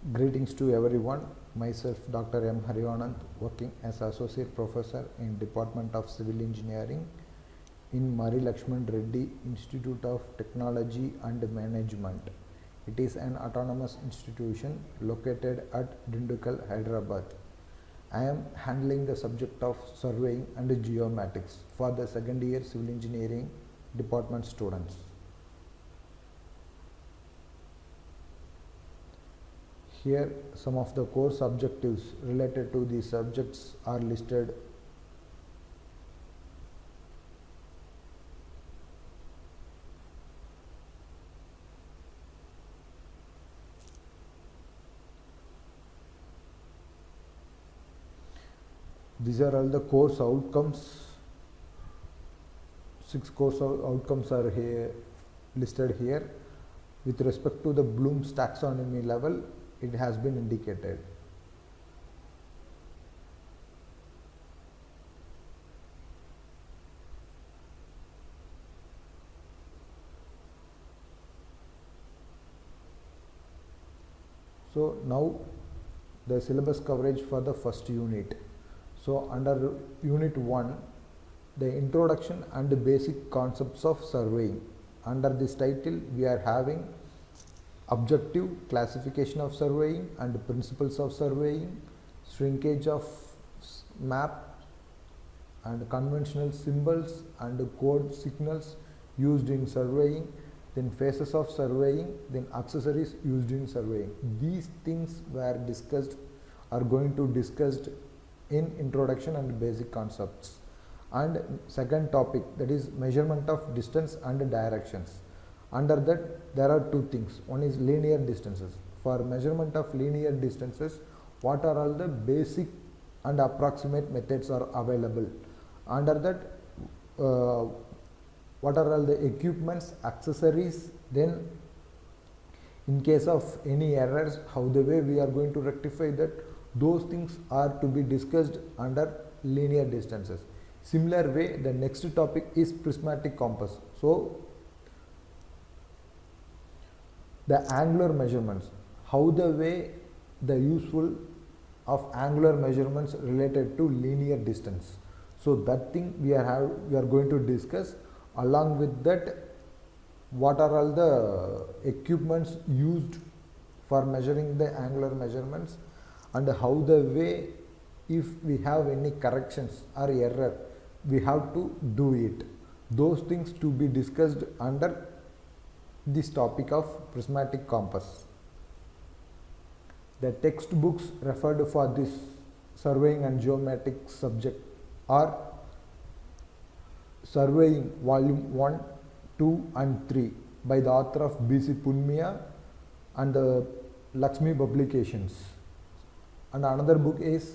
Greetings to everyone. Myself Dr. M. Harivanand, working as Associate Professor in Department of Civil Engineering in Mari Lakshman Reddy Institute of Technology and Management. It is an autonomous institution located at Dindigul, Hyderabad. I am handling the subject of surveying and geomatics for the second year civil engineering department students. Here some of the course objectives related to these subjects are listed. These are all the course outcomes. 6 course outcomes are here listed here. With respect to the Bloom's taxonomy level, it has been indicated. So now the syllabus coverage for the first unit. So under unit 1, the introduction and the basic concepts of surveying. Under this title we are having objective, classification of surveying and principles of surveying, shrinkage of map and conventional symbols and code signals used in surveying, then phases of surveying, then accessories used in surveying. These things were discussed, are going to discussed in introduction and basic concepts. And second topic, that is measurement of distance and directions. Under that there are two things. One is linear distances. For measurement of linear distances, what are all the basic and approximate methods are available? Under that, what are all the equipments, accessories, then in case of any errors, how the way we are going to rectify that, those things are to be discussed under linear distances. Similar way, the next topic is prismatic compass. So the angular measurements, how the way the useful of angular measurements related to linear distance. So that thing we are going to discuss. Along with that, what are all the equipments used for measuring the angular measurements, and how the way, if we have any corrections or error, we have to do it. Those things to be discussed under this topic of prismatic compass. The textbooks referred for this surveying and geomatics subject are Surveying Volume 1, 2 and 3 by the author of B.C. Punmiya and the Lakshmi Publications. And another book is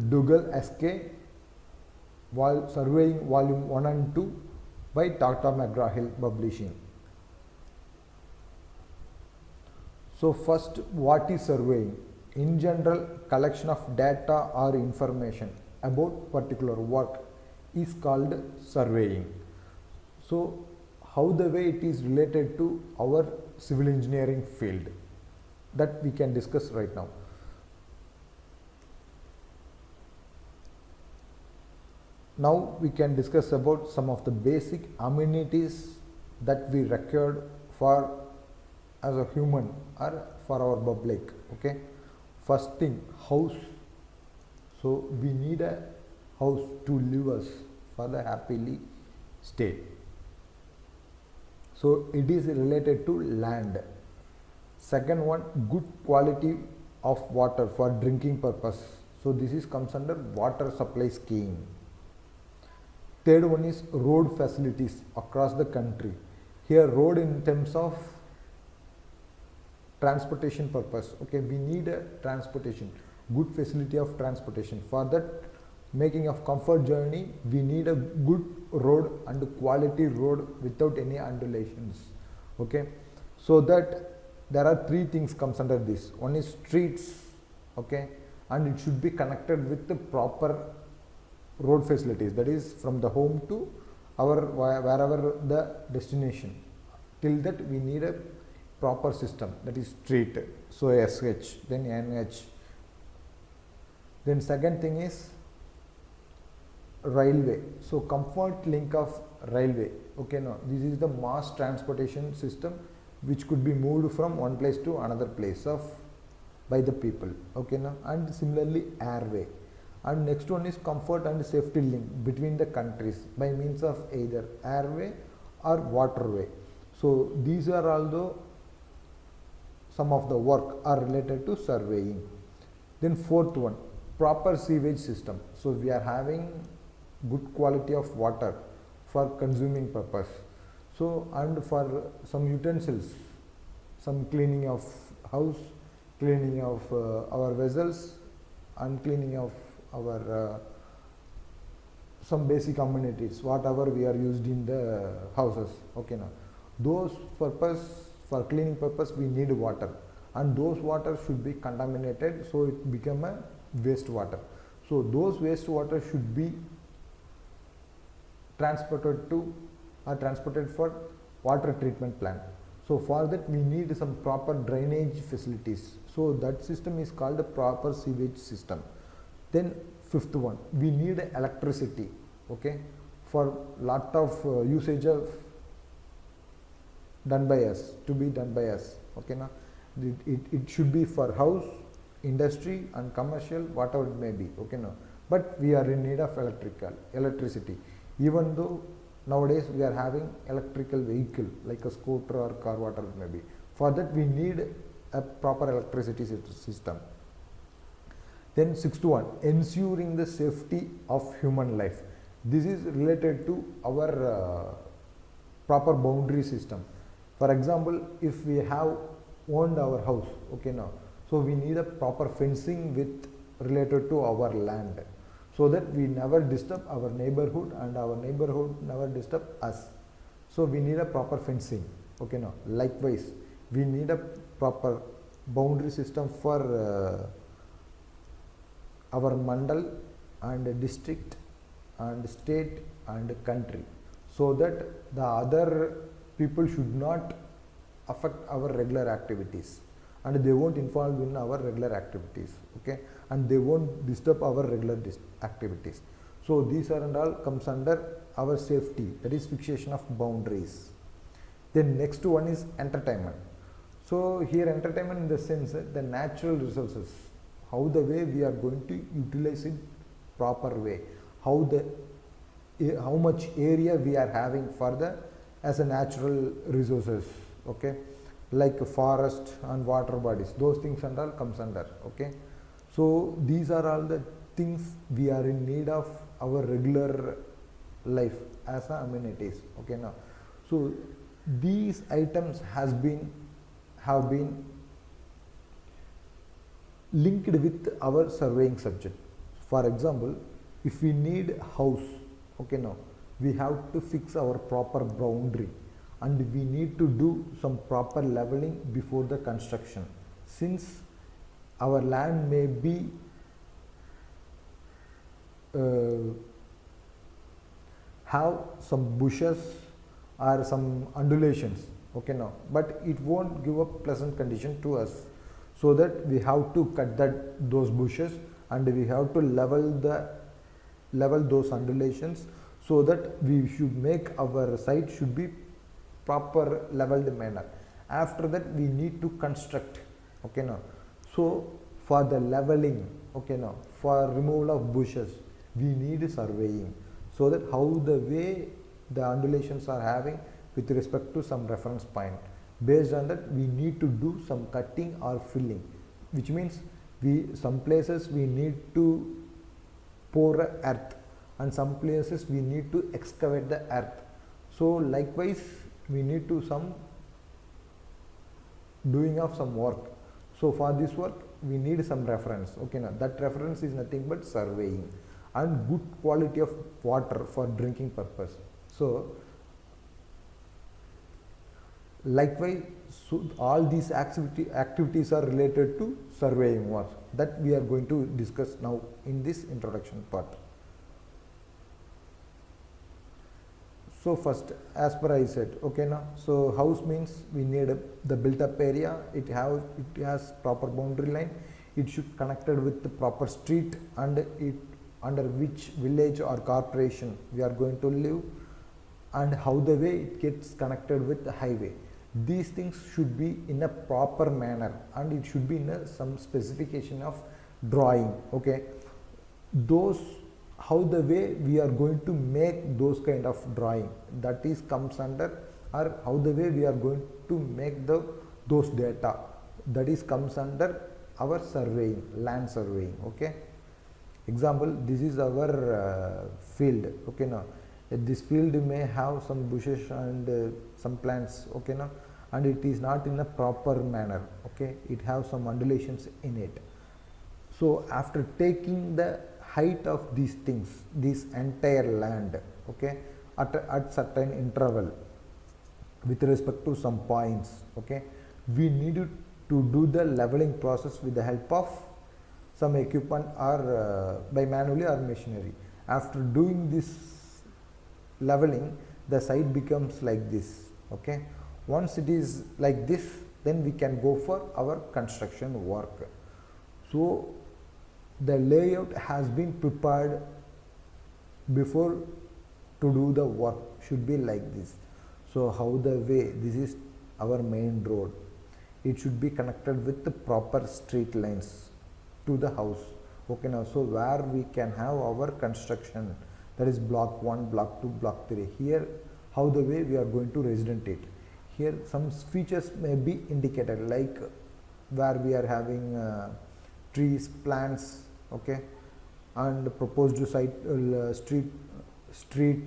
Dougal S.K. Surveying Volume 1 and 2 by Tata McGraw-Hill Publishing. So first, what is surveying? In general, collection of data or information about particular work is called surveying. So how the way it is related to our civil engineering field, that we can discuss right now. Now we can discuss about some of the basic amenities that we required for as a human or for our public. Okay, first thing, house. So we need a house to live us for the happily stay. So it is related to land. Second one, good quality of water for drinking purpose. So this is comes under water supply scheme. Third one is road facilities across the country. Here road in terms of transportation purpose. Okay, we need a transportation, good facility of transportation. For that, making of comfort journey, we need a good road and quality road without any undulations. Okay, so that there are three things comes under this. One is streets, okay, and it should be connected with the proper road facilities, that is from the home to our wherever the destination. Till that we need a proper system, that is street, so SH, then NH. Then second thing is railway, so comfort link of railway. Okay, now this is the mass transportation system which could be moved from one place to another place of by the people. Okay, now and similarly airway. And next one is comfort and safety link between the countries by means of either airway or waterway. So these are although some of the work are related to surveying. Then fourth one, proper sewage system. So we are having good quality of water for consuming purpose. So and for some utensils, some cleaning of house, cleaning of our vessels, and cleaning of our some basic amenities, whatever we are used in the houses. Okay, now those purpose, for cleaning purpose we need water, and those water should be contaminated, so it become a wastewater. So those wastewater should be transported to or transported for water treatment plant. So for that we need some proper drainage facilities. So that system is called a proper sewage system. Then fifth one, we need electricity. Okay, for lot of usage of done by us, to be done by us. Okay, now it should be for house, industry and commercial, whatever it may be. Okay, now but we are in need of electricity, even though nowadays we are having electrical vehicle like a scooter or car, whatever it may be. For that we need a proper electricity system. Then sixth one, ensuring the safety of human life. This is related to our proper boundary system. For example, if we have owned our house, okay, now so we need a proper fencing with related to our land, so that we never disturb our neighborhood and our neighborhood never disturb us. So we need a proper fencing. Okay, now likewise we need a proper boundary system for our mandal and district and state and country, so that the other people should not affect our regular activities and they won't involve in our regular activities. Okay, and they won't disturb our regular activities. So these are and all comes under our safety, that is fixation of boundaries. Then next one is entertainment. So here entertainment in the sense the natural resources, how the way we are going to utilize it proper way, how much area we are having for the as a natural resources. Okay, like forest and water bodies, those things and all comes under. Okay, so these are all the things we are in need of our regular life as a amenities. Okay, now so these items have been linked with our surveying subject. For example, if we need house, okay, now we have to fix our proper boundary and we need to do some proper leveling before the construction, since our land may be have some bushes or some undulations. Okay, now but it won't give a pleasant condition to us, so that we have to cut those bushes and we have to level those undulations, so that we should make our site should be proper leveled manner. After that we need to construct. Okay, now so for the leveling, okay, now for removal of bushes we need surveying, so that how the way the undulations are having with respect to some reference point. Based on that we need to do some cutting or filling, which means some places we need to pour earth and some places we need to excavate the earth. So likewise we need to some doing of some work. So for this work we need some reference. Okay, now that reference is nothing but surveying, and good quality of water for drinking purpose. So likewise, so all these activities are related to surveying work that we are going to discuss now in this introduction part. So first, as per I said, okay now. So house means we need the built-up area. It has proper boundary line. It should connected with the proper street and it under which village or corporation we are going to live, and how the way it gets connected with the highway. These things should be in a proper manner and it should be in some specification of drawing. Okay, those how the way we are going to make those kind of drawing, that is comes under, or how the way we are going to make those data, that is comes under our surveying, land surveying. Okay, example, this is our field. Okay now, this field may have some bushes and some plants. Okay now, and it is not in a proper manner. Okay, it have some undulations in it. So after taking the height of these things, this entire land, okay, at certain interval with respect to some points, okay, we need to do the leveling process with the help of some equipment or by manually or machinery. After doing this leveling, the site becomes like this. Okay, once it is like this, then we can go for our construction work. So the layout has been prepared before to do the work, should be like this. So how the way, this is our main road, it should be connected with the proper street lines to the house. Okay now, so where we can have our construction, that is block 1, block 2, block 3. Here how the way we are going to resident it. Here some features may be indicated, like where we are having trees, plants, okay, and proposed site, street,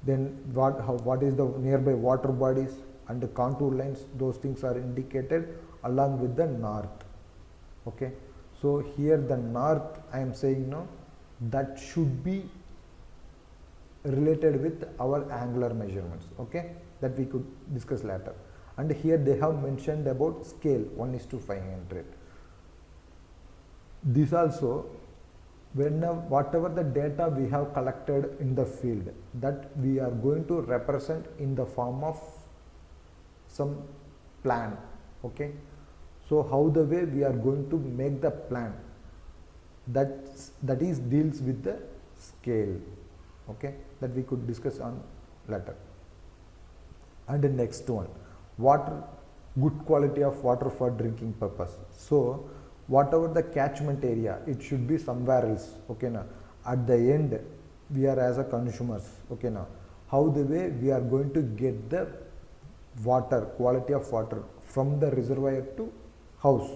then what is the nearby water bodies and the contour lines, those things are indicated along with the north. Okay, so here the north I am saying now, that should be related with our angular measurements. Okay, that we could discuss later. And here they have mentioned about scale 1:500. This also, whatever the data we have collected in the field, that we are going to represent in the form of some plan. Okay, so how the way we are going to make the plan, that is deals with the scale. Okay, that we could discuss on later. And the next one, water, good quality of water for drinking purpose. So whatever the catchment area, it should be somewhere else. Okay now, at the end we are as a consumers. Okay now, how the way we are going to get the water, quality of water from the reservoir to house,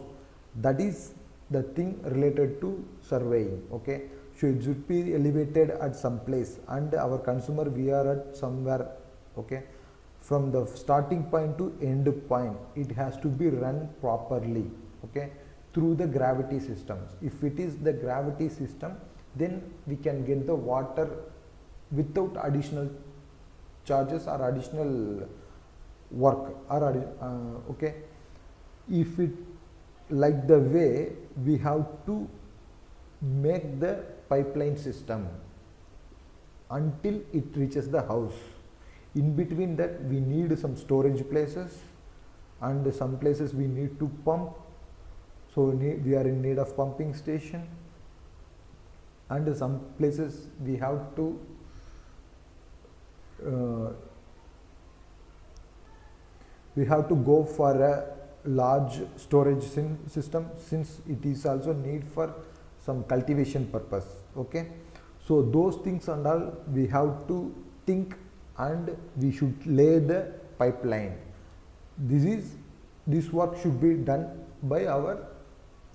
that is the thing related to surveying. Okay, so it should be elevated at some place, and our consumer, we are at somewhere. Okay, from the starting point to end point, it has to be run properly. Okay, through the gravity systems. If it is the gravity system, then we can get the water without additional charges or additional work or okay. If it like the way, we have to make the pipeline system until it reaches the house. In between that, we need some storage places, and some places we need to pump. So we are in need of pumping station, and some places we have to go for a large storage system, since it is also need for some cultivation purpose. Okay, so those things and all we have to think, and we should lay the pipeline. This work should be done by our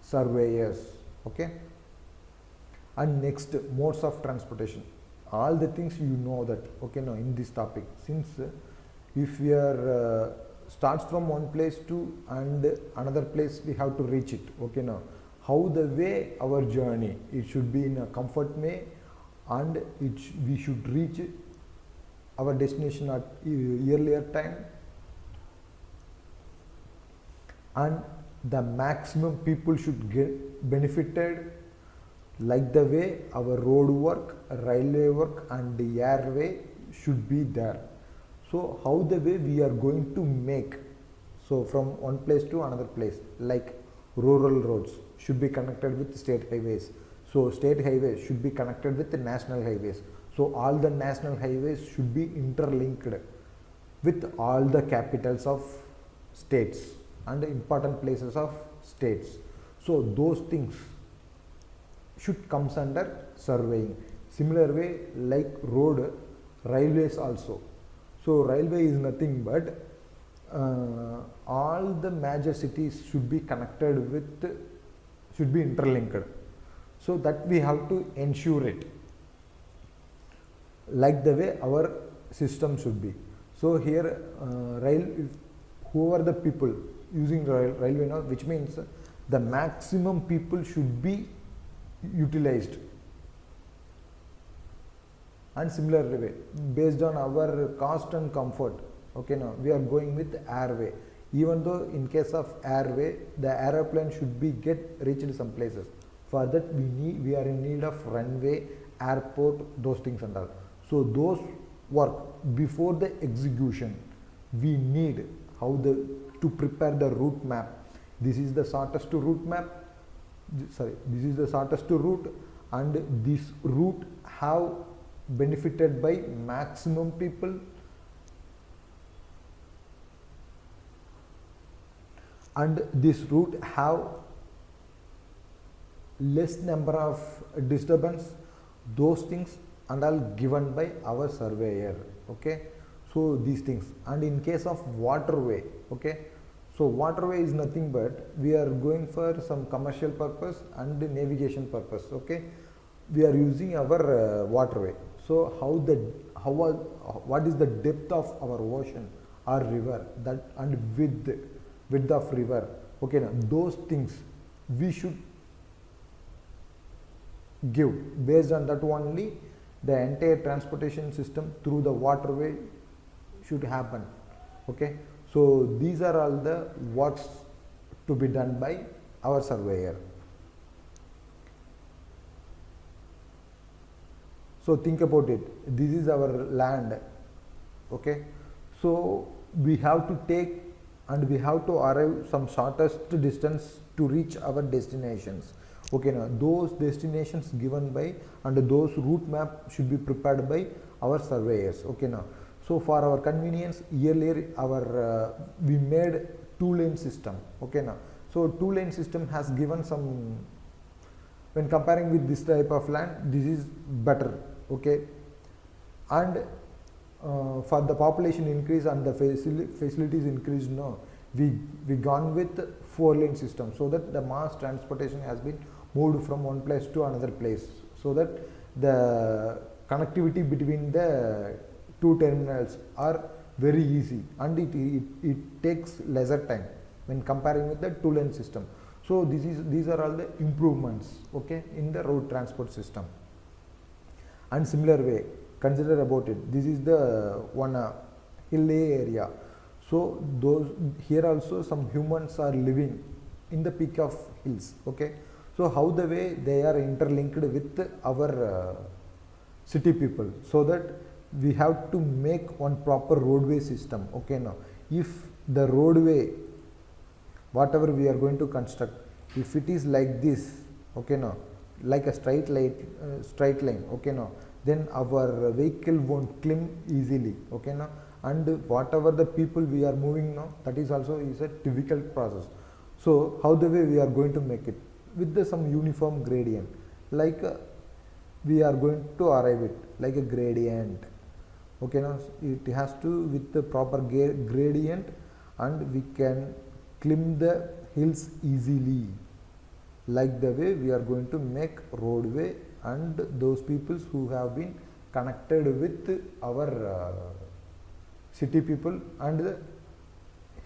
surveyors. Okay, and next, modes of transportation. All the things you know that. Okay, now in this topic, since if we are starts from one place to and another place, we have to reach it. Okay, now how the way our journey, it should be in a comfort way, and we should reach our destination at earlier time, and the maximum people should get benefited, like the way our road work, railway work, and the airway should be there. So how the way we are going to make, so from one place to another place, like rural roads should be connected with state highways. So state highways should be connected with the national highways. So all the national highways should be interlinked with all the capitals of states and important places of states. So those things should comes under surveying. Similar way, like road, railways also. So railway is nothing but all the major cities should be connected with, should be interlinked. So that we have to ensure it, like the way our system should be. So here whoever the people using railway now, which means the maximum people should be utilized. And similar way, based on our cost and comfort, okay, now we are going with airway. Even though in case of airway, the aeroplane should be reached some places. For that we are in need of runway, airport, those things and all. So those work before the execution, we need to prepare the route map. This is the shortest route map. This is the shortest route, and this route have benefited by maximum people, and this route have less number of disturbance, those things and all given by our surveyor. Okay, so these things. And in case of waterway, okay, so waterway is nothing but we are going for some commercial purpose and navigation purpose. Okay, we are using our waterway. So what is the depth of our ocean or river, that and width of river, okay, now those things we should give. Based on that only the entire transportation system through the waterway should happen. Okay, so these are all the works to be done by our surveyor. So think about it, this is our land. Okay, so we have to take and we have to arrive some shortest distance to reach our destinations. Okay, now those destinations given by and those route map should be prepared by our surveyors. Okay, now so for our convenience, earlier we made 2-lane system. Okay, now so 2-lane system has given some, when comparing with this type of land, this is better. Okay, and for the population increase and the facilities increase, no, we gone with 4-lane system, so that the mass transportation has been moved from one place to another place, so that the connectivity between the two terminals are very easy, and it takes lesser time when comparing with the 2-lane system. So these are all the improvements, okay, in the road transport system. And similar way, consider about it, this is the one hilly area. So those here also some humans are living in the peak of hills. Okay, so how the way they are interlinked with our city people, so that we have to make one proper roadway system. Okay, now if the roadway whatever we are going to construct, if it is like this, okay, now like a straight line, okay, now then our vehicle won't climb easily. Okay, now and whatever the people we are moving now, that is also is a difficult process. So how the way we are going to make it with some uniform gradient, like we are going to arrive it like a gradient. Okay, now it has to with the proper gradient, and we can climb the hills easily, like the way we are going to make roadway, and those peoples who have been connected with our city people and the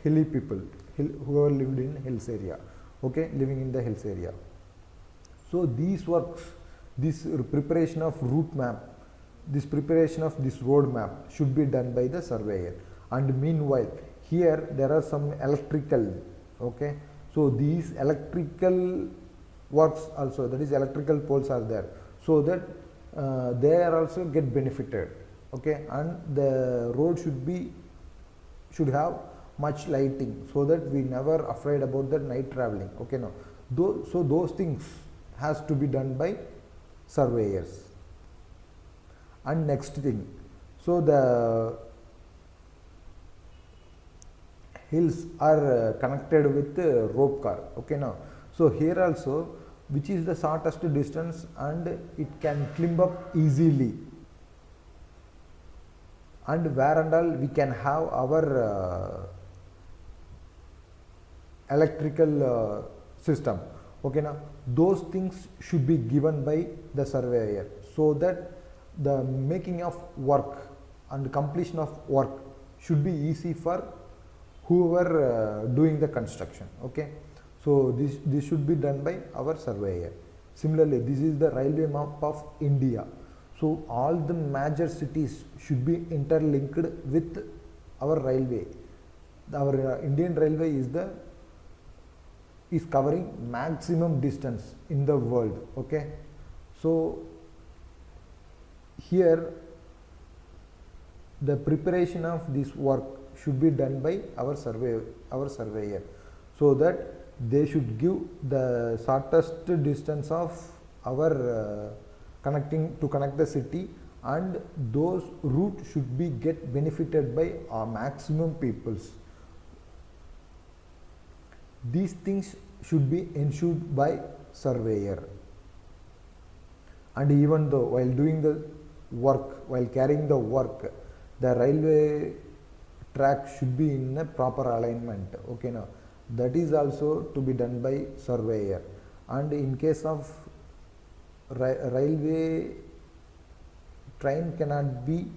hilly people, who are lived in hills area. Okay, living in the hills area. So these works, this preparation of route map, this preparation of this road map should be done by the surveyor. And meanwhile here there are some electrical, okay, so these electrical works also, that is electrical poles are there, so that they are also get benefited. okay, and the road should have much lighting, so that we never afraid about the night traveling, okay. Now those things has to be done by surveyors. And next thing, so the hills are connected with rope car, okay. Now so here also, which is the shortest distance and it can climb up easily, and where and all we can have our electrical system, okay. Now those things should be given by the surveyor, so that the making of work and completion of work should be easy for whoever doing the construction, okay. So this should be done by our surveyor. Similarly, this is the railway map of India. So all the major cities should be interlinked with our railway. Our Indian railway is covering maximum distance in the world, okay. So here the preparation of this work should be done by our surveyor, so that they should give the shortest distance of our connect the city, and those route should be get benefited by maximum peoples. These things should be ensured by surveyor. And even though while doing the work, while carrying the work, the railway track should be in a proper alignment, okay. Now that is also to be done by surveyor. And in case of railway, train cannot be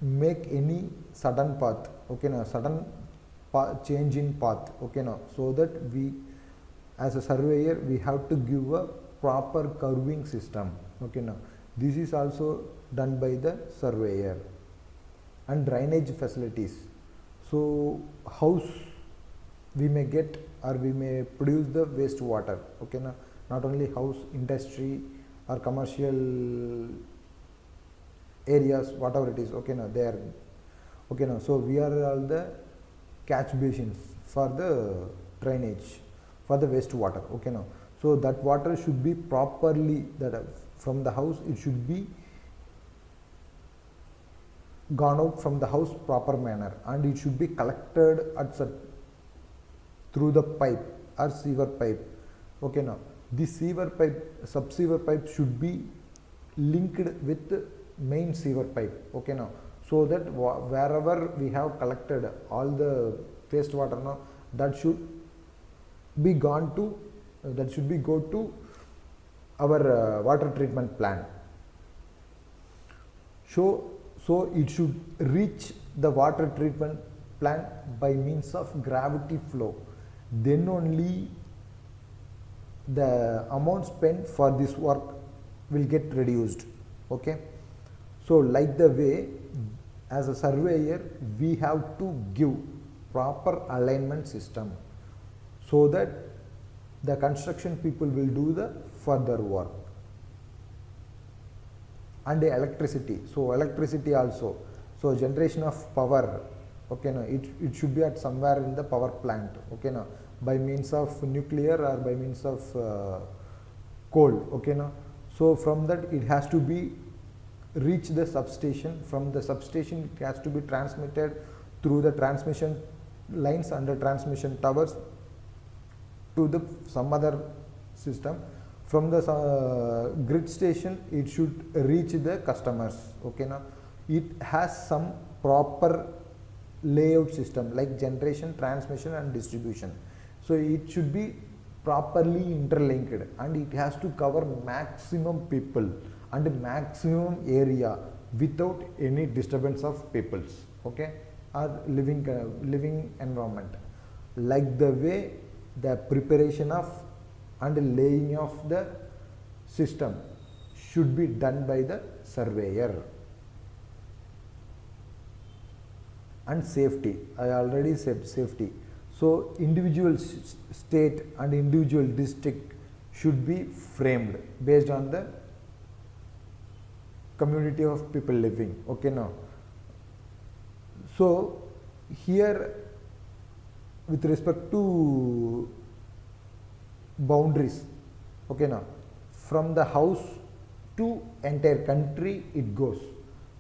make any sudden path, okay. Now sudden change in path, okay. Now so that we as a surveyor we have to give a proper curving system, okay. Now this is also done by the surveyor. And drainage facilities, so house we may get or we may produce the wastewater, okay. Now not only house, industry or commercial areas, whatever it is, okay. Now they are, okay. Now so we are all the catch basins for the drainage, for the wastewater, okay. Now so that water should be properly, that from the house it should be gone out from the house proper manner, and it should be collected at through the pipe or sewer pipe, okay. Now this sewer pipe, sub sewer pipe should be linked with the main sewer pipe, okay. Now so that wherever we have collected all the wastewater, now that should be gone to go to our water treatment plant. So it should reach the water treatment plant by means of gravity flow. Then only the amount spent for this work will get reduced, okay. So like the way as a surveyor we have to give proper alignment system, so that the construction people will do the further work. And the electricity, so electricity also, so generation of power, okay. Now it should be at somewhere in the power plant, okay. Now by means of nuclear or by means of coal, okay. Now so from that it has to be reach the substation, from the substation it has to be transmitted through the transmission lines and the transmission towers to the some other system. From the grid station it should reach the customers, okay. Now it has some proper layout system like generation, transmission and distribution, so it should be properly interlinked, and it has to cover maximum people and maximum area without any disturbance of peoples, okay, or living environment. Like the way the preparation of and laying of the system should be done by the surveyor. And safety, I already said safety. So individual state and individual district should be framed based on the community of people living. Okay, now so here with respect to boundaries, okay, now from the house to entire country it goes.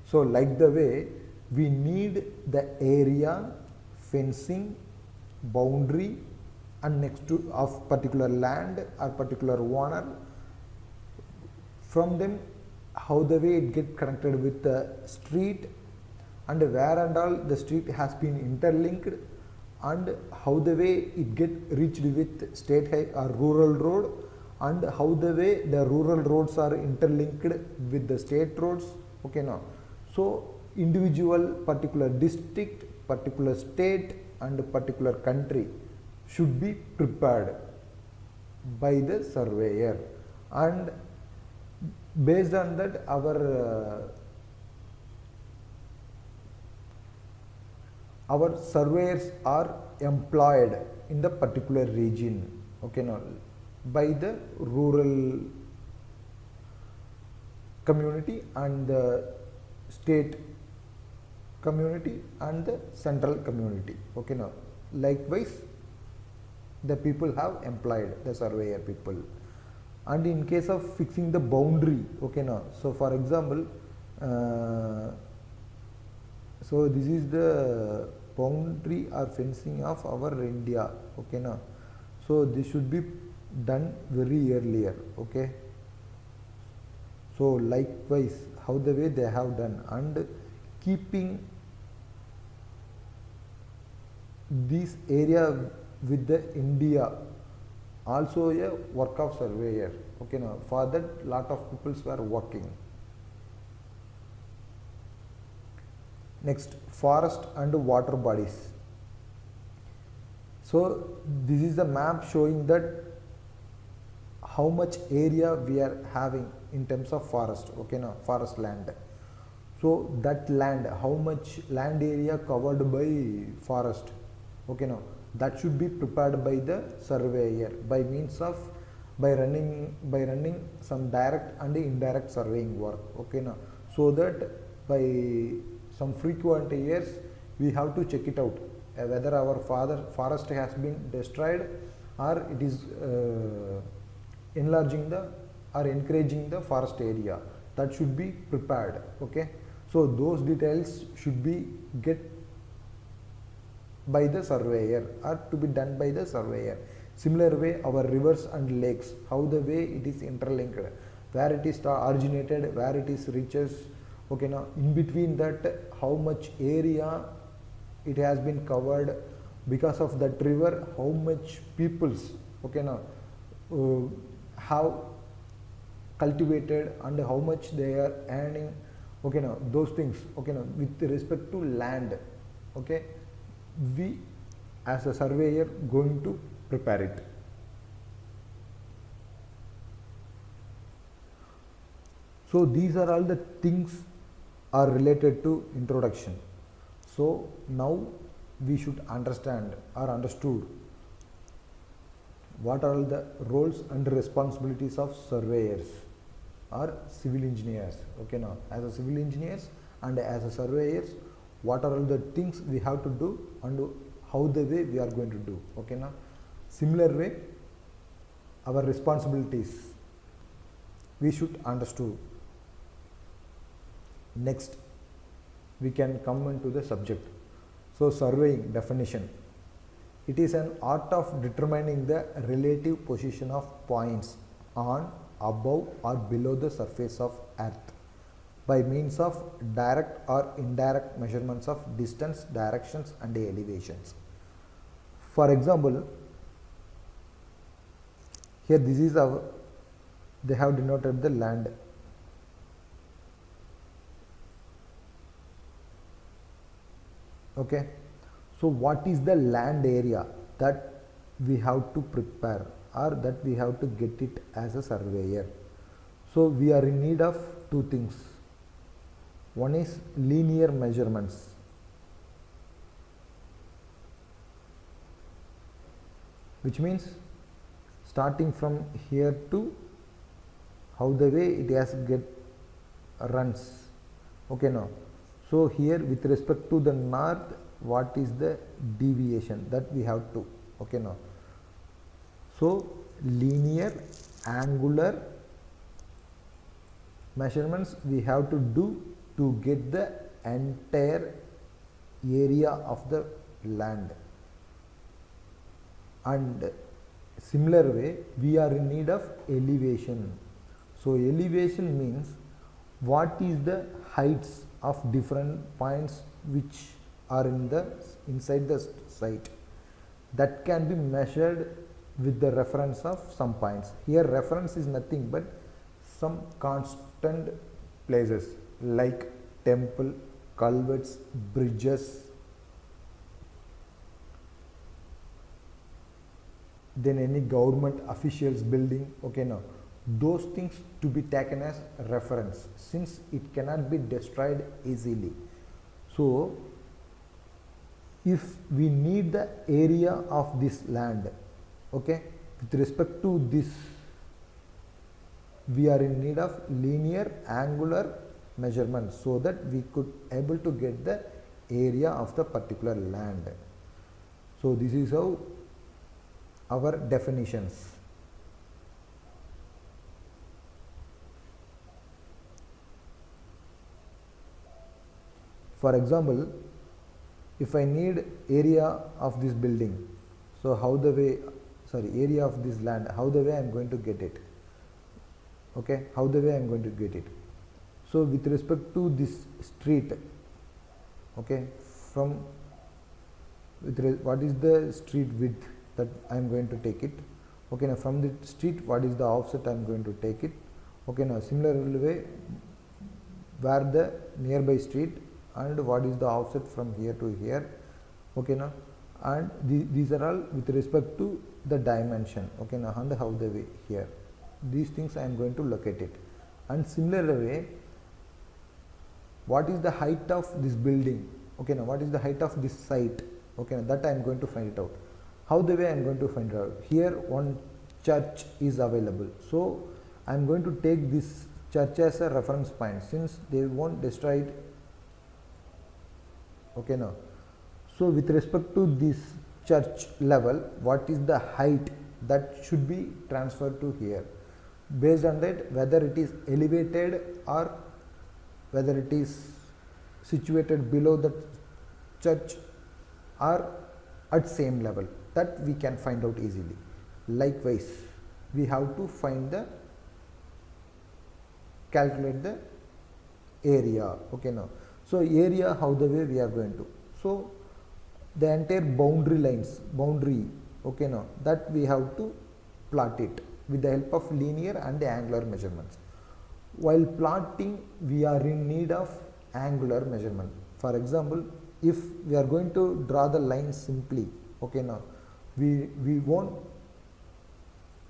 So like the way we need the area, fencing, boundary and next to of particular land or particular owner, from them how the way it get connected with the street and where and all the street has been interlinked, and how the way it get reached with state high or rural road, and how the way the rural roads are interlinked with the state roads. Okay, now so individual particular district, particular state and particular country should be prepared by the surveyor, and based on that our surveyors are employed in the particular region. Okay, now by the rural community and the state community and the central community. Okay, now likewise the people have employed the surveyor people. And in case of fixing the boundary, okay, now so for example so this is the boundary or fencing of our India. Okay, now so this should be done very earlier. Okay, so likewise how the way they have done, and keeping this area with the India also a work of surveyor. Okay, now for that lot of people were working. Next, forest and water bodies. So this is the map showing that how much area we are having in terms of forest. Okay, now forest land. So that land, how much land area covered by forest. Okay, now that should be prepared by the surveyor by means of by running some direct and indirect surveying work. Okay, now so that by some frequent years we have to check it out whether our forest has been destroyed or it is enlarging the or encouraging the forest area. That should be prepared. Okay, so those details should be get by the surveyor or to be done by the surveyor. Similar way our rivers and lakes, how the way it is interlinked, where it is originated, where it is reaches. Okay, now in between that how much area it has been covered because of that river, how much peoples, okay, now have cultivated and how much they are earning. Okay, now those things. Okay, now with respect to land, okay, we as a surveyor going to prepare it. So these are all the things are related to introduction. So now we should understand or understood what are all the roles and responsibilities of surveyors or civil engineers. Okay, now as a civil engineers and as a surveyors, what are all the things we have to do and how the way we are going to do. Okay, now similar way our responsibilities we should understood. Next we can come into the subject. So surveying definition. It is an art of determining the relative position of points on, above or below the surface of earth by means of direct or indirect measurements of distance, directions and elevations. For example, here this is our, they have denoted the land. Okay, so what is the land area that we have to prepare or that we have to get it as a surveyor? So we are in need of two things. One is linear measurements. Which means starting from here to how the way it has get runs. Okay, now so here with respect to the north, what is the deviation that we have to, okay, now so linear angular measurements we have to do to get the entire area of the land. And similar way we are in need of elevation. So elevation means what is the heights of different points which are inside the site, that can be measured with the reference of some points. Here reference is nothing but some constant places like temple, culverts, bridges, then any government officials building. Okay, now those things to be taken as reference, since it cannot be destroyed easily. So if we need the area of this land, okay, with respect to this we are in need of linear angular measurements, so that we could able to get the area of the particular land. So this is how our definitions. For example, if I need area of this building, so how the way, area of this land, how the way I am going to get it, okay, how the way I am going to get it. So with respect to this street, okay, from what is the street width that I am going to take it, okay, now from the street what is the offset I am going to take it, okay, now similar way where the nearby street and what is the offset from here to here, okay, now and these are all with respect to the dimension, okay, now and how the way here, these things I am going to locate it. And similar way, what is the height of this building, okay, now what is the height of this site, okay, now that I am going to find it out. How the way I am going to find it out? Here one church is available, so I am going to take this church as a reference point, since they won't destroy it, okay, now so with respect to this church level, what is the height that should be transferred to here, based on that whether it is elevated or whether it is situated below the church or at same level, that we can find out easily. Likewise we have to calculate the area, okay, now so area, how the way we are going to, so the entire boundary, okay, now that we have to plot it with the help of linear and angular measurements. While plotting we are in need of angular measurement. For example, if we are going to draw the line simply, okay, now we won't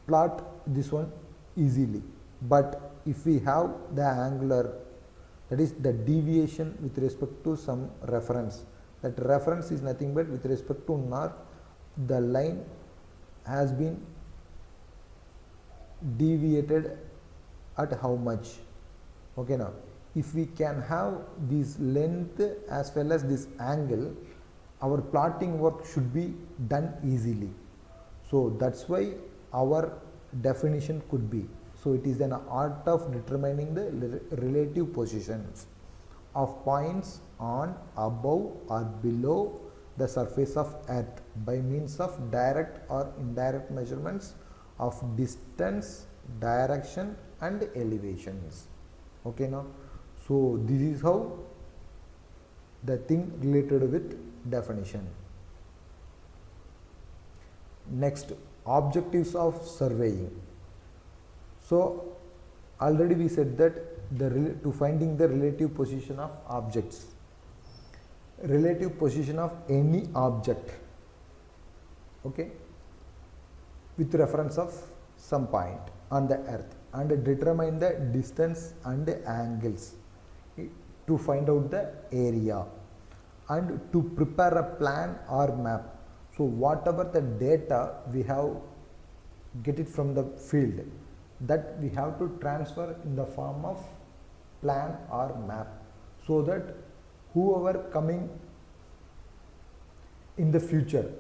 plot this one easily, but if we have the angular, that is the deviation with respect to some reference, that reference is nothing but with respect to north, the line has been deviated at how much, okay, now if we can have this length as well as this angle, our plotting work should be done easily. So that's why our definition could be, so it is an art of determining the relative positions of points on, above or below the surface of earth by means of direct or indirect measurements of distance, direction and elevations, okay, now so this is how the thing related with definition. Next, objectives of surveying. So already we said that to finding the relative position of objects, relative position of any object, okay, with reference of some point on the earth, and determine the distance and angles to find out the area, and to prepare a plan or map. So whatever the data we have get it from the field, that we have to transfer in the form of plan or map, so that whoever coming in the future,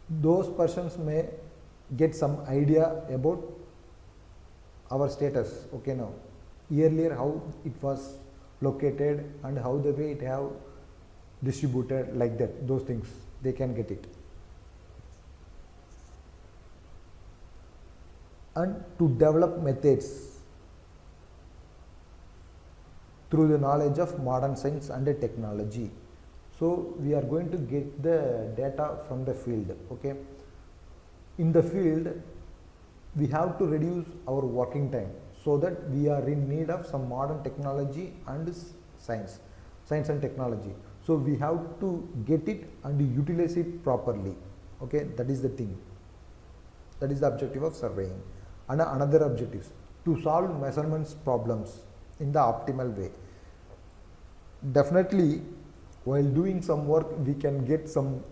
those persons may get some idea about our status. Okay, now earlier how it was located and how the way it have distributed, like that, those things they can get it. And to develop methods through the knowledge of modern science and technology. So we are going to get the data from the field. Okay, in the field we have to reduce our working time, so that we are in need of some modern technology and science and technology. So we have to get it and utilize it properly. Okay, that is the thing, that is the objective of surveying. And another objective, to solve measurements problems in the optimal way. Definitely while doing some work we can get some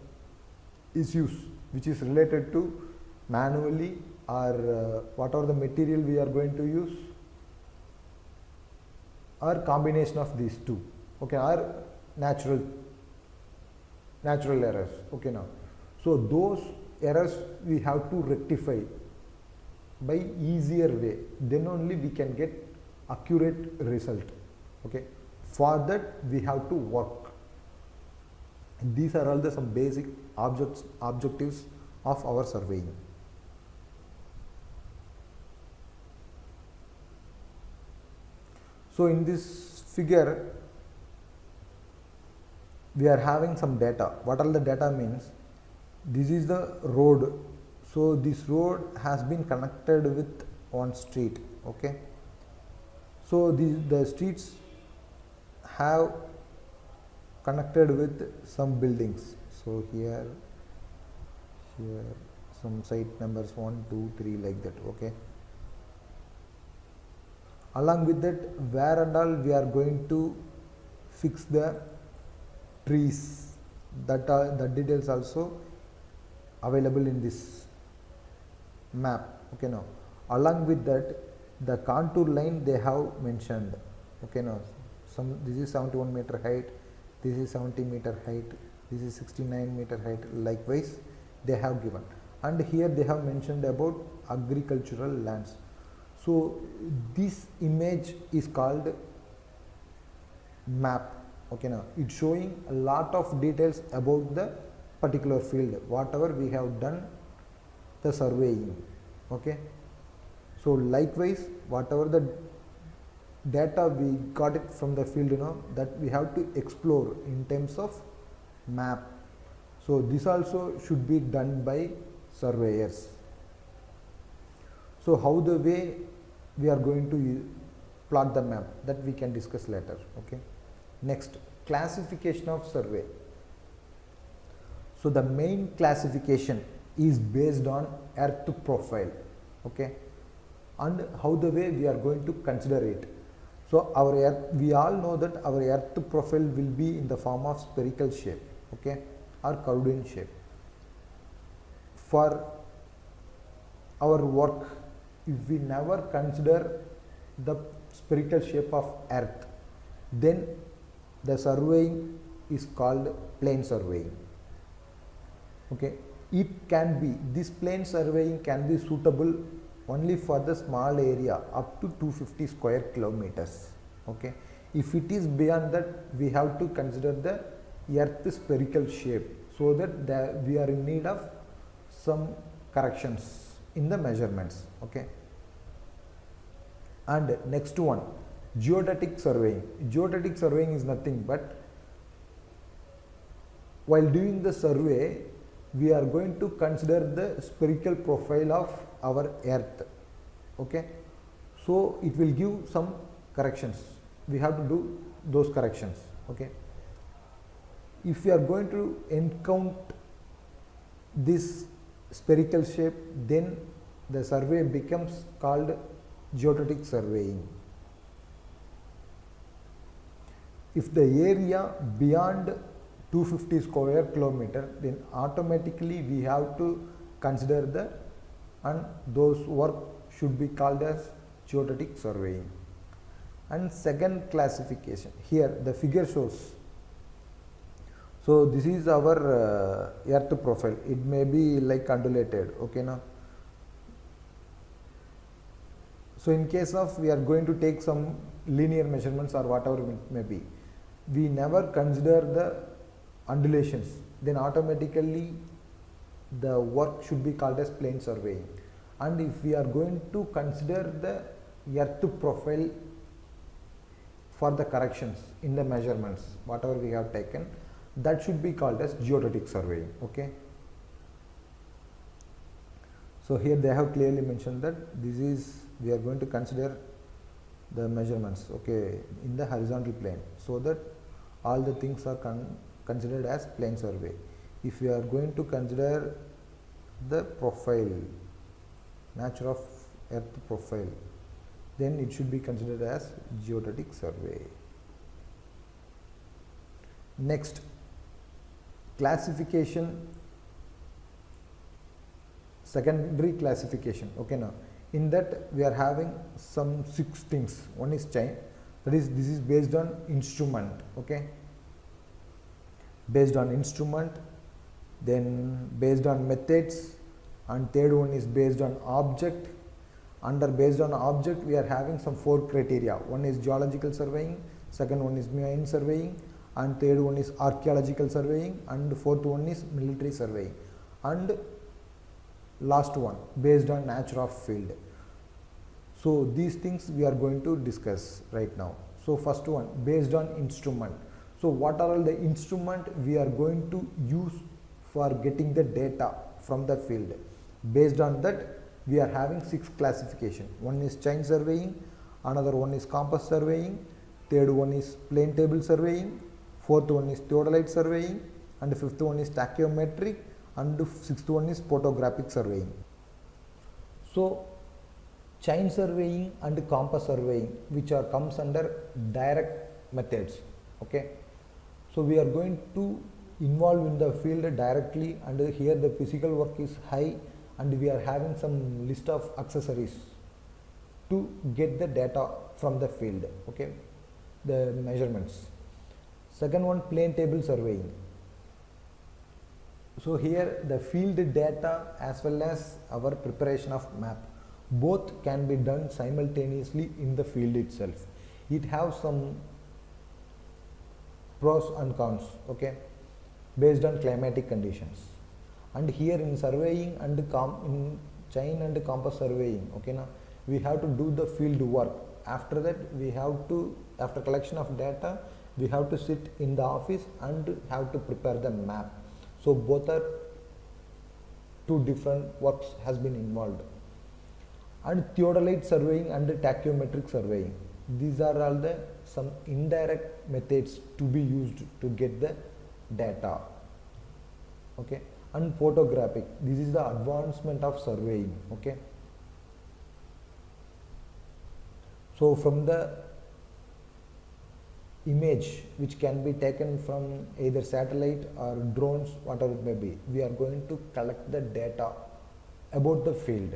issues which is related to manually or whatever the material we are going to use, or combination of these two. Okay, or natural errors. Okay, now so those errors we have to rectify by easier way, then only we can get accurate result. Okay, for that we have to work. And these are all the some basic objectives of our surveying. So in this figure we are having some data. What all the data means? This is the road. So this road has been connected with one street. Okay, so the streets have connected with some buildings. So here some site numbers 1, 2, 3, like that. Okay, along with that, where and all we are going to fix the trees, that the details also available in this map. Okay, now along with that, the contour line they have mentioned. Okay, now this is 71 meter height, this is 70 meter height, this is 69 meter height, likewise they have given. And here they have mentioned about agricultural lands. So this image is called map. Okay, now it's showing a lot of details about the particular field, whatever we have done the surveying. Okay, so likewise whatever the data we got it from the field, that we have to explore in terms of map. So this also should be done by surveyors. So how the way we are going to plot the map, that we can discuss later. Okay, next, classification of survey. So the main classification is based on earth profile. Okay, and how the way we are going to consider it. So our earth, we all know that our earth profile will be in the form of spherical shape. Okay, or curved in shape. For our work, if we never consider the spherical shape of earth, then the surveying is called plane surveying. Okay, it can be, this plane surveying can be suitable only for the small area up to 250 square kilometers. Okay, if it is beyond that, we have to consider the earth spherical shape, so that we are in need of some corrections in the measurements. Okay, and next one, geodetic surveying. Geodetic surveying is nothing but, while doing the survey, we are going to consider the spherical profile of our earth. Okay, so it will give some corrections, we have to do those corrections. Okay, if we are going to encounter this spherical shape, then the survey becomes called geodetic surveying. If the area beyond 250 square kilometer, then automatically we have to consider the, and those work should be called as geodetic surveying. And second classification, here the figure shows. So this is our earth profile. It may be like undulated, okay now. So in case of we are going to take some linear measurements or whatever it may be, we never consider the undulations, then automatically the work should be called as plane surveying. And if we are going to consider the earth profile for the corrections in the measurements whatever we have taken, that should be called as geodetic surveying, okay. So here they have clearly mentioned that this is, we are going to consider the measurements, okay, in the horizontal plane, so that all the things are considered as plane survey. If we are going to consider the profile, nature of earth profile, then it should be considered as geodetic survey. Next, classification, secondary classification, okay now. In that we are having some 6 things. One is chain, that is, this is based on instrument, okay, based on instrument, then based on methods, and third one is based on object. Under based on object we are having some 4 criteria. One is geological surveying, second one is marine surveying, and third one is archaeological surveying, and fourth one is military surveying, and last one based on nature of field. So these things we are going to discuss right now. So first one, based on instrument. So what are all the instrument we are going to use for getting the data from the field? Based on that we are having 6 classification. One is chain surveying, another one is compass surveying, third one is plane table surveying, fourth one is theodolite surveying, and fifth one is tachyometric, and sixth one is photographic surveying. So chain surveying and compass surveying, which are comes under direct methods, okay. So we are going to involve in the field directly, and here the physical work is high, and we are having some list of accessories to get the data from the field, okay, the measurements. Second one, plane table surveying. So here the field data as well as our preparation of map, both can be done simultaneously in the field itself. It has some pros and cons, okay, based on climatic conditions. And here in surveying and in chain and compass surveying, okay, now we have to do the field work. After that we have to, after collection of data, we have to sit in the office and have to prepare the map. So both are 2 different works has been involved. And theodolite surveying and tachyometric surveying, these are all the some indirect methods to be used to get the data, okay. And photographic, this is the advancement of surveying, okay. So from the image which can be taken from either satellite or drones, whatever it may be, we are going to collect the data about the field,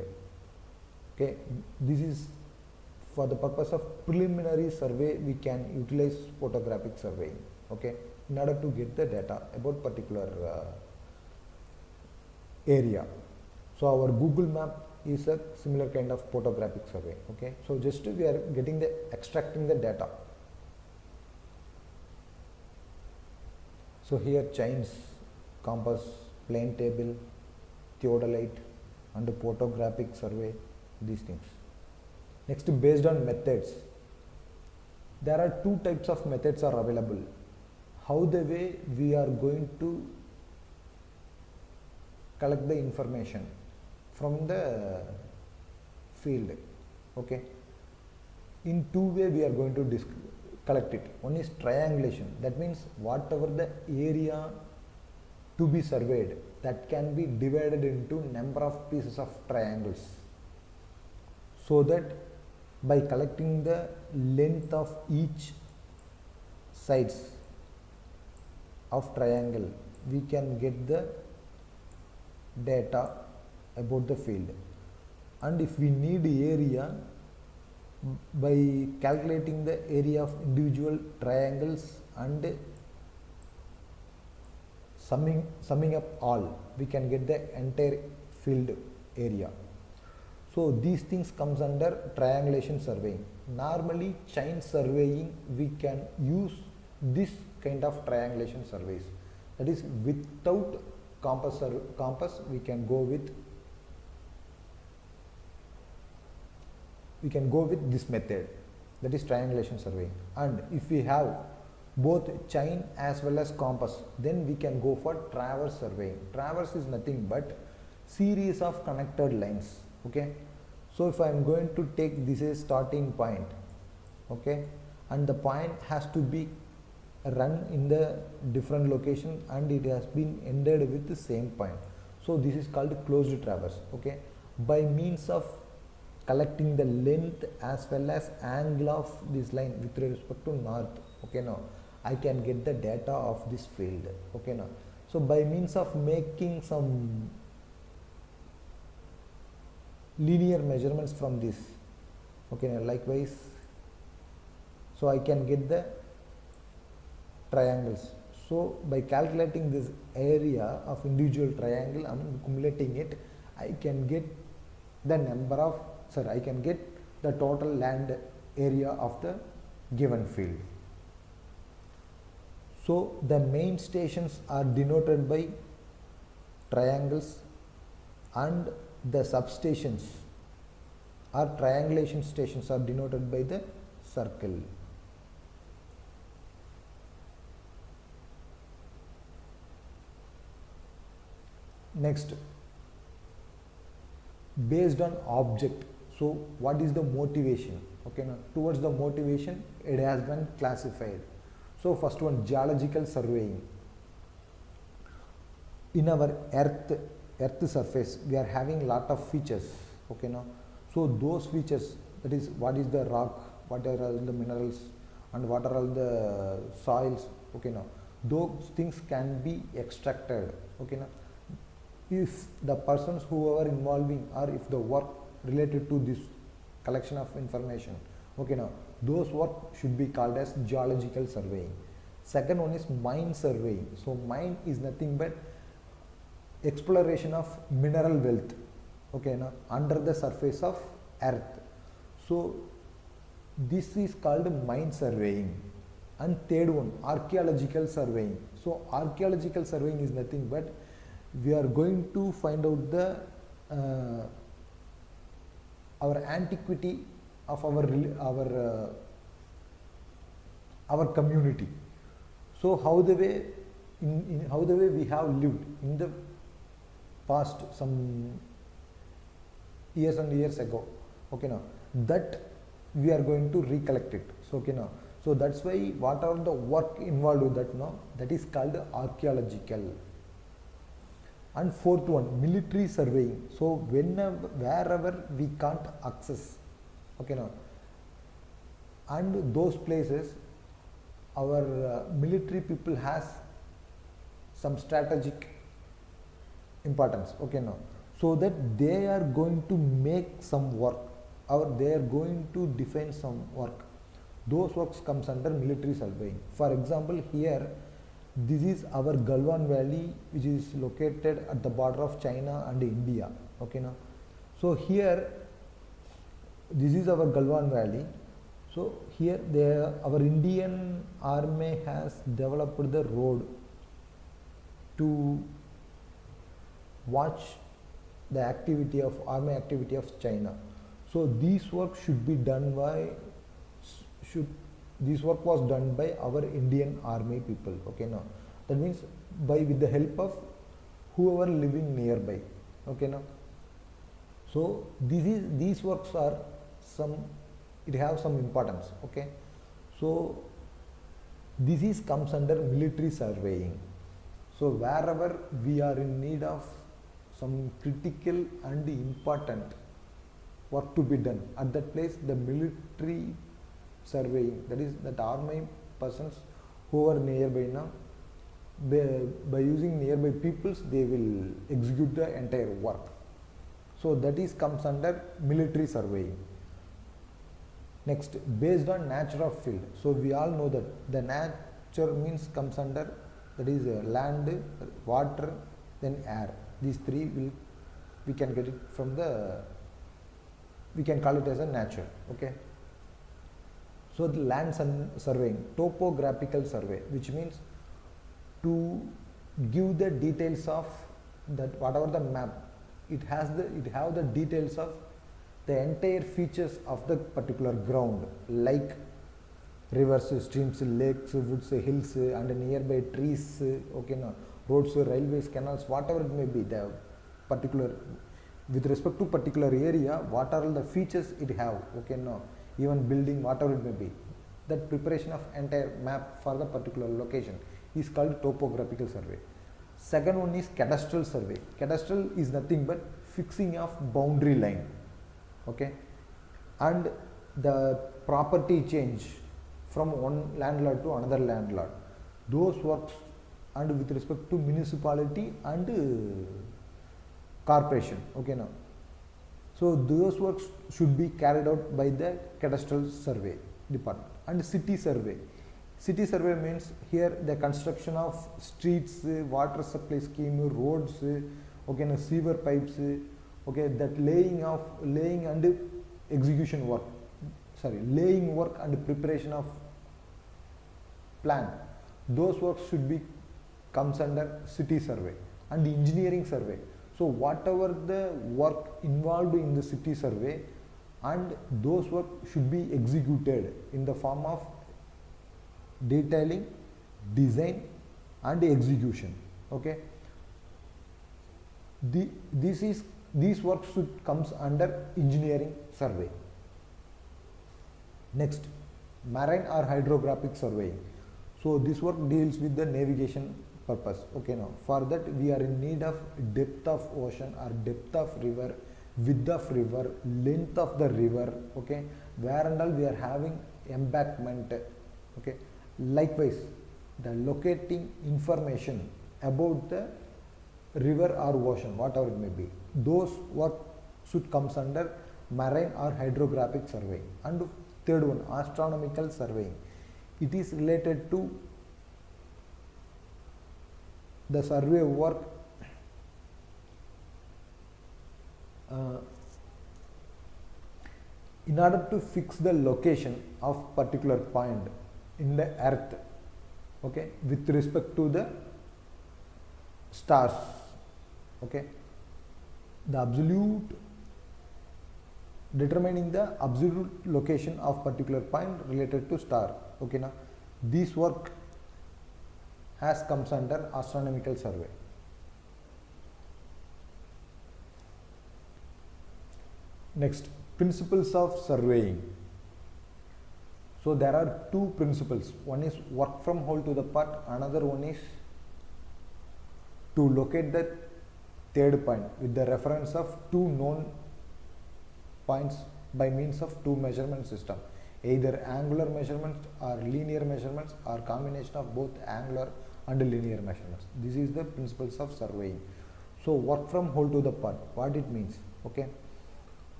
okay. This is for the purpose of preliminary survey, we can utilize photographic surveying, okay, in order to get the data about particular area. So our Google map is a similar kind of photographic survey, okay. So just we are getting the extracting the data. So here chains, compass, plane table, theodolite, and photographic survey, these things. Next, based on methods, there are 2 types of methods are available. How the way we are going to collect the information from the field, okay. In 2 ways we are going to collect it. One is triangulation, that means whatever the area to be surveyed, that can be divided into number of pieces of triangles, so that by collecting the length of each sides of triangle, we can get the data about the field. And if we need area, by calculating the area of individual triangles and summing up all, we can get the entire field area. So these things comes under triangulation surveying. Normally chain surveying, we can use this kind of triangulation surveys, that is without compass we can go with this method, that is triangulation surveying. And if we have both chain as well as compass, then we can go for traverse surveying. Traverse is nothing but series of connected lines. Okay, so if I am going to take this as starting point, okay, and the point has to be run in the different location and it has been ended with the same point, so this is called closed traverse. Okay, by means of collecting the length as well as angle of this line with respect to north, okay, now I can get the data of this field. Okay, now so by means of making some linear measurements from this, okay, now likewise, so I can get the triangles. So by calculating this area of individual triangle and accumulating it, I can get the number of, I can get the total land area of the given field. So the main stations are denoted by triangles and the substations or triangulation stations are denoted by the circle. Next, based on object, so what is the motivation? Okay, now towards the motivation it has been classified. So first one, geological surveying. In our earth surface we are having lot of features. Okay, now so those features, that is what is the rock, what are all the minerals and what are all the soils. Okay, now those things can be extracted. Okay, now if the persons who are involving or if the work related to this collection of information, okay, now those work should be called as geological surveying. Second one is mine surveying. So mine is nothing but exploration of mineral wealth, okay, now under the surface of earth. So this is called mine surveying. And third one, archaeological surveying. So archaeological surveying is nothing but we are going to find out the our antiquity of our community. So how the way how the way we have lived in the past some years and years ago. Okay, now that we are going to recollect it. So okay, now so that's why what are the work involved with that now, that is called archaeological. And fourth one, military surveying. So wherever we can't access, okay, now and those places our military people has some strategic importance. Okay, now so that they are going to make some work or they are going to define some work, those works comes under military surveying. For example, here this is our Galwan Valley, which is located at the border of China and India. Okay, now so here this is our Galwan Valley. So here our Indian army has developed the road to watch the activity of army activity of China. So this work should be done by this work was done by our Indian army people. Okay, now that means by with the help of whoever living nearby. Okay, now so these works are it have some importance. Okay, so this is comes under military surveying. So wherever we are in need of some critical and important work to be done, at that place the military surveying, that is that army persons who are nearby now, by using nearby peoples they will execute the entire work. So that is comes under military surveying. Next, based on nature of field. So we all know that the nature means comes under, that is land, water, then air. These three will, we can get it from the, we can call it as a nature. Okay. So the land surveying, topographical survey, which means to give the details of that whatever the map, it have the details of the entire features of the particular ground, like rivers, streams, lakes, woods, hills, and nearby trees, okay, no, roads, railways, canals, whatever it may be, the particular, with respect to particular area, what are all the features it have, okay, no, even building, whatever it may be. That preparation of entire map for the particular location is called topographical survey. Second one is cadastral survey. Cadastral is nothing but fixing of boundary line, okay, and the property change from one landlord to another landlord. Those works, and with respect to municipality and corporation, okay, now. So those works should be carried out by the cadastral survey department. And city survey. City survey means here the construction of streets, water supply scheme, roads, okay, sewer pipes, okay, that laying and execution work, laying work and preparation of plan. Those works should be comes under city survey. And engineering survey. So whatever the work involved in the city survey, and those work should be executed in the form of detailing, design and execution. Okay. These works should comes under engineering survey. Next, marine or hydrographic surveying. So this work deals with the navigation purpose. Okay, now for that we are in need of depth of ocean or depth of river, width of river, length of the river, okay, where and all we are having embankment, okay. Likewise, the locating information about the river or ocean, whatever it may be, those work should comes under marine or hydrographic surveying. And third one, astronomical surveying. It is related to the survey work in order to fix the location of particular point in the earth, okay, with respect to the stars, okay, the absolute, determining the absolute location of particular point related to star, okay. Now this work has comes under astronomical survey. Next, principles of surveying. So there are two principles. One is work from whole to the part, another one is to locate the third point with the reference of two known points by means of two measurement system, either angular measurements or linear measurements or combination of both angular and linear measurements. This is the principles of surveying. So work from whole to the part, what it means, okay.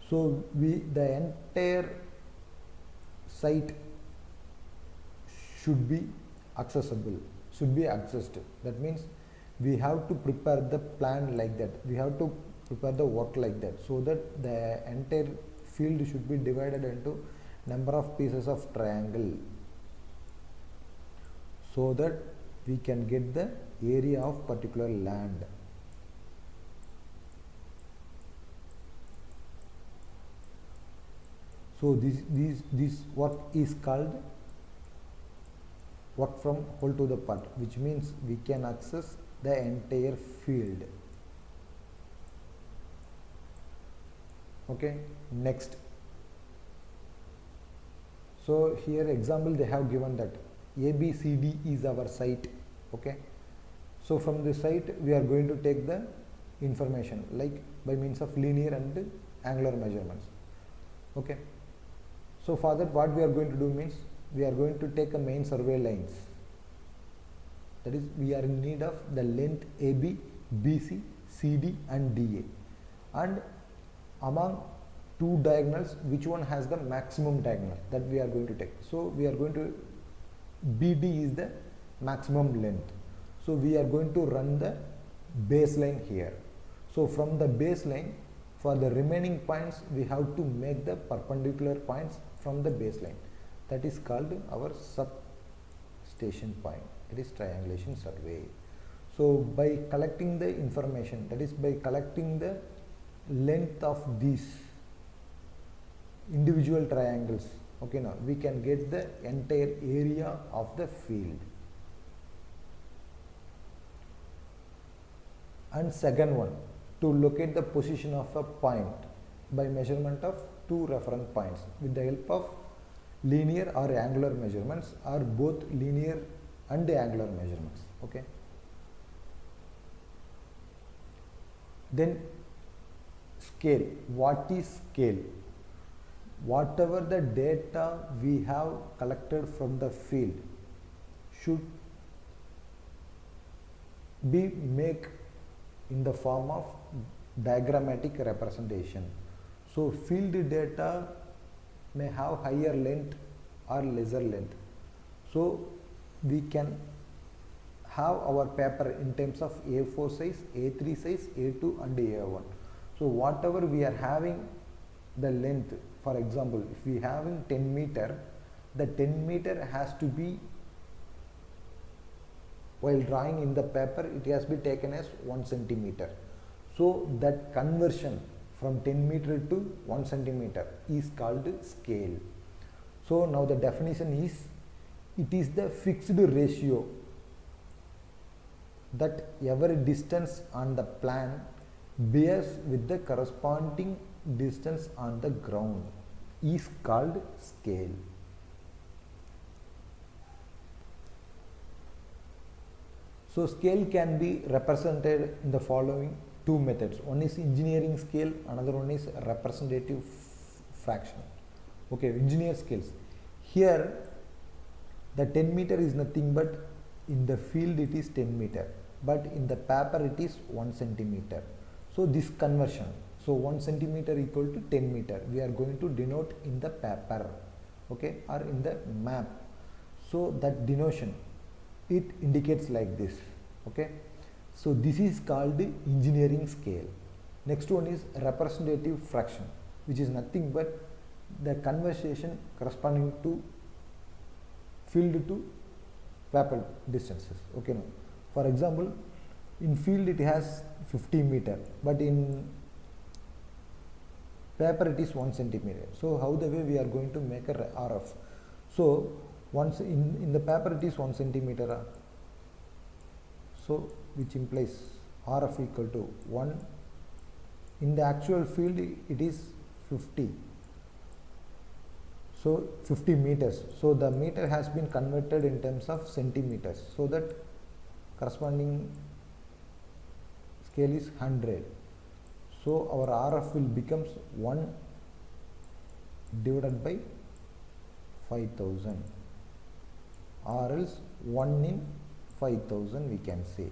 So the entire site should be accessible, should be accessed. That means we have to prepare the plan like that, we have to prepare the work like that, so that the entire field should be divided into number of pieces of triangle, so that we can get the area of particular land. So this work is called work from whole to the part, which means we can access the entire field. Okay, next. So here example they have given that ABCD is our site, okay. So from the site we are going to take the information like by means of linear and angular measurements, okay. So for that what we are going to do means we are going to take a main survey lines, that is we are in need of the length AB, BC, CD and DA, and among two diagonals, which one has the maximum diagonal, that we are going to take. So we are going to, BD is the maximum length. So we are going to run the baseline here. So from the baseline, for the remaining points, we have to make the perpendicular points from the baseline. That is called our substation point. It is triangulation survey. So by collecting the information, that is by collecting the length of these individual triangles, okay, now we can get the entire area of the field. And second one, to locate the position of a point by measurement of two reference points with the help of linear or angular measurements, or both linear and angular measurements. Okay. Then scale. What is scale? Whatever the data we have collected from the field should be made in the form of diagrammatic representation. So field data may have higher length or lesser length. So we can have our paper in terms of A4 size, A3 size, A2 and A1. So whatever we are having the length, for example, if we having 10 meter, the 10 meter has to be, while drawing in the paper, it has been taken as 1 centimeter. So that conversion from 10 meter to 1 centimeter is called scale. So now the definition is, it is the fixed ratio that every distance on the plan bears with the corresponding distance on the ground is called scale. So scale can be represented in the following two methods. One is engineering scale, another one is representative fraction. Okay, engineer scales. Here the 10 meter is nothing but, in the field it is 10 meter, but in the paper it is 1 centimeter. So this conversion, so 1 centimeter equal to 10 meter, we are going to denote in the paper, okay, or in the map. So that denotation, it indicates like this, okay. So this is called the engineering scale. Next one is representative fraction, which is nothing but the conversion corresponding to field to paper distances, okay. Now for example, in field it has 50 meter, but in paper it is 1 centimeter. So how the way we are going to make a RF? So once in the paper it is 1 centimeter, so which implies RF equal to 1. In the actual field it is 50. So 50 meters. So the meter has been converted in terms of centimeters. So that corresponding scale is 100. So our RF will becomes 1 divided by 5000, or else 1 in 5000 we can say.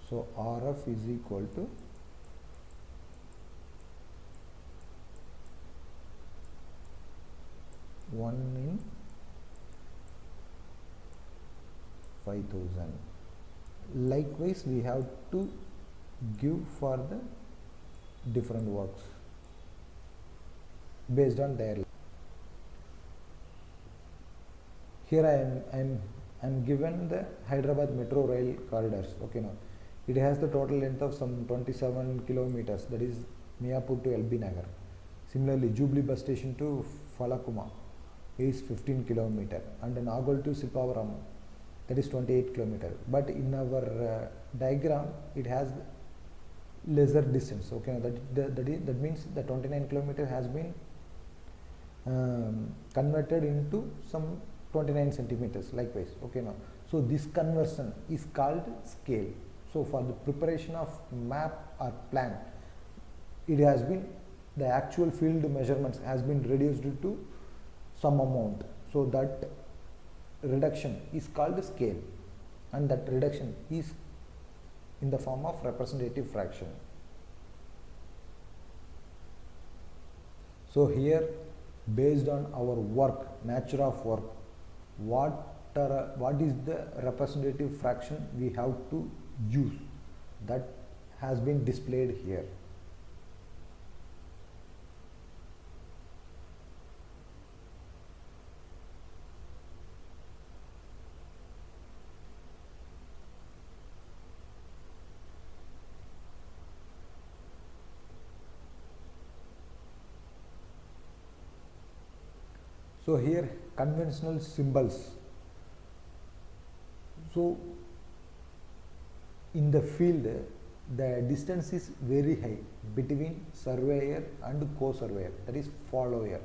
So RF is equal to 1 in 5000. Likewise, we have to give for the different works based on their. Here I am given the Hyderabad Metro Rail corridors. Okay, now it has the total length of some 27 kilometers, that is Miapur to LB Nagar. Similarly, Jubilee bus station to Falakuma is 15 kilometer, and Nagal to Silpavaram, that is 28 kilometer. But in our diagram it has lesser distance. Okay, that means the 29 kilometer has been converted into some 29 centimeters likewise. Okay, now so this conversion is called scale. So for the preparation of map or plan, it has been, the actual field measurements has been reduced to some amount. So that reduction is called scale, and that reduction is in the form of representative fraction. So here, based on our work, nature of work, what is the representative fraction we have to use, that has been displayed here. So here conventional symbols. So in the field, the distance is very high between surveyor and co-surveyor, that is follower.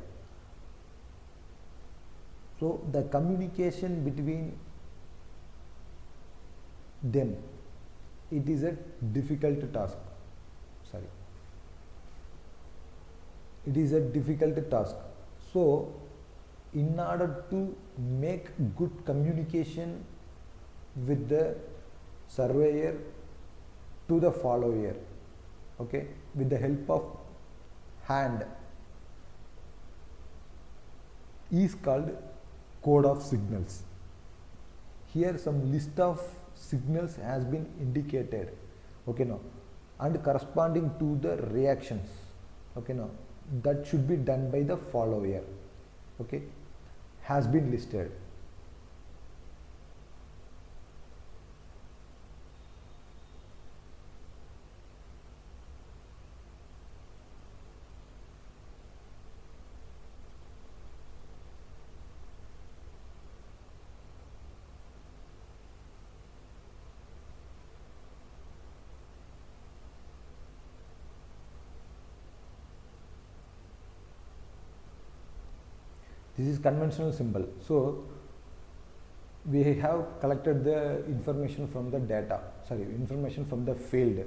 So the communication between them, it is a difficult task. It is a difficult task. So in order to make good communication with the surveyor to the follower, okay, with the help of hand, is called code of signals. Here some list of signals has been indicated, okay, now, and corresponding to the reactions, okay, now, that should be done by the follower, okay, has been listed. This is conventional symbol. So we have collected the information from the data, information from the field.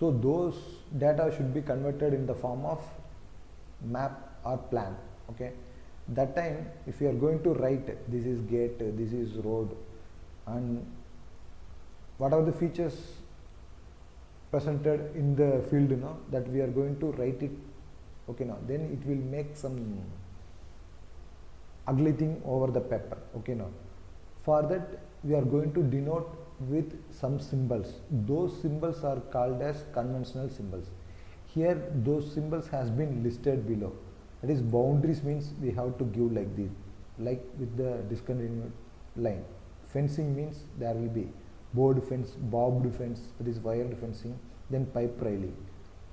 So those data should be converted in the form of map or plan, okay. That time, if you are going to write, this is gate, this is road, and what are the features presented in the field, that we are going to write it, okay, now, then it will make some ugly thing over the paper, okay, now. For that, we are going to denote with some symbols. Those symbols are called as conventional symbols. Here those symbols has been listed below. That is, boundaries means we have to give like this, like with the discontinued line. Fencing means there will be board fence, barbed fence, that is wired fencing, then pipe railing,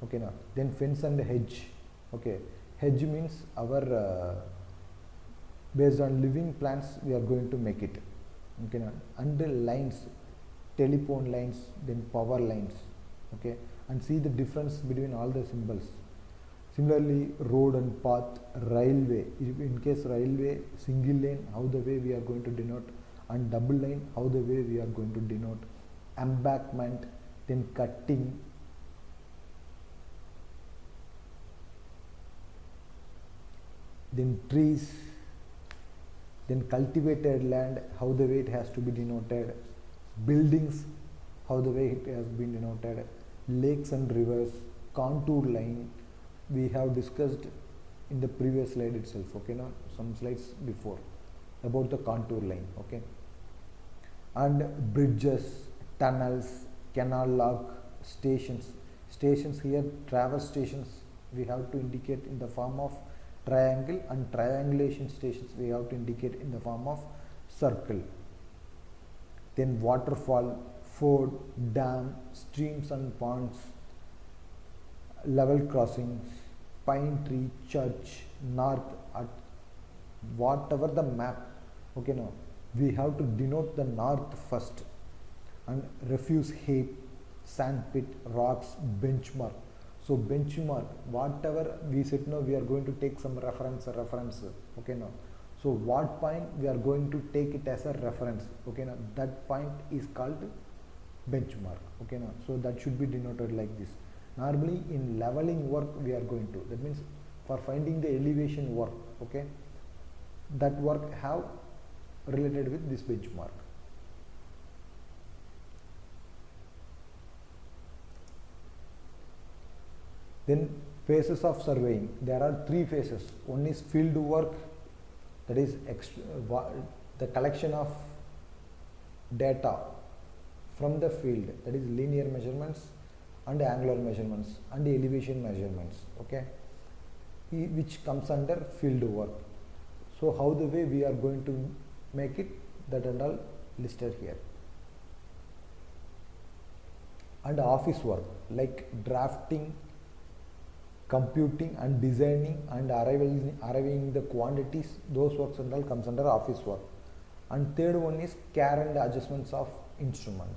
okay, now. Then fence and hedge, okay. Hedge means our based on living plants we are going to make it, okay, now. And the lines, telephone lines, then power lines, okay, and see the difference between all the symbols. Similarly, road and path, railway, in case railway, single lane, how the way we are going to denote, and double line, how the way we are going to denote, embankment, then cutting, then trees, then cultivated land, how the way it has to be denoted, buildings, how the way it has been denoted, lakes and rivers, contour line, we have discussed in the previous slide itself, okay, now, some slides before, about the contour line, okay. And bridges, tunnels, canal lock, stations. Stations here, traverse stations, we have to indicate in the form of triangle, and triangulation stations we have to indicate in the form of circle. Then waterfall, ford, dam, streams and ponds, level crossings, pine tree, church, north, at whatever the map, okay, now, we have to denote the north first, and refuse heap, sand pit, rocks, benchmark. So benchmark, whatever we said, now we are going to take some reference, okay, now. So what point we are going to take it as a reference, okay, now, that point is called benchmark, okay, now. So that should be denoted like this. Normally in leveling work we are going to, that means for finding the elevation work, okay, that work have related with this benchmark. Then phases of surveying. There are three phases. One is field work, that is the collection of data from the field, that is linear measurements and angular measurements and elevation measurements, okay, which comes under field work. So how the way we are going to make it, that and all listed here. And office work like drafting, computing and designing and arriving the quantities, those works and all comes under office work. And third one is care and adjustments of instrument.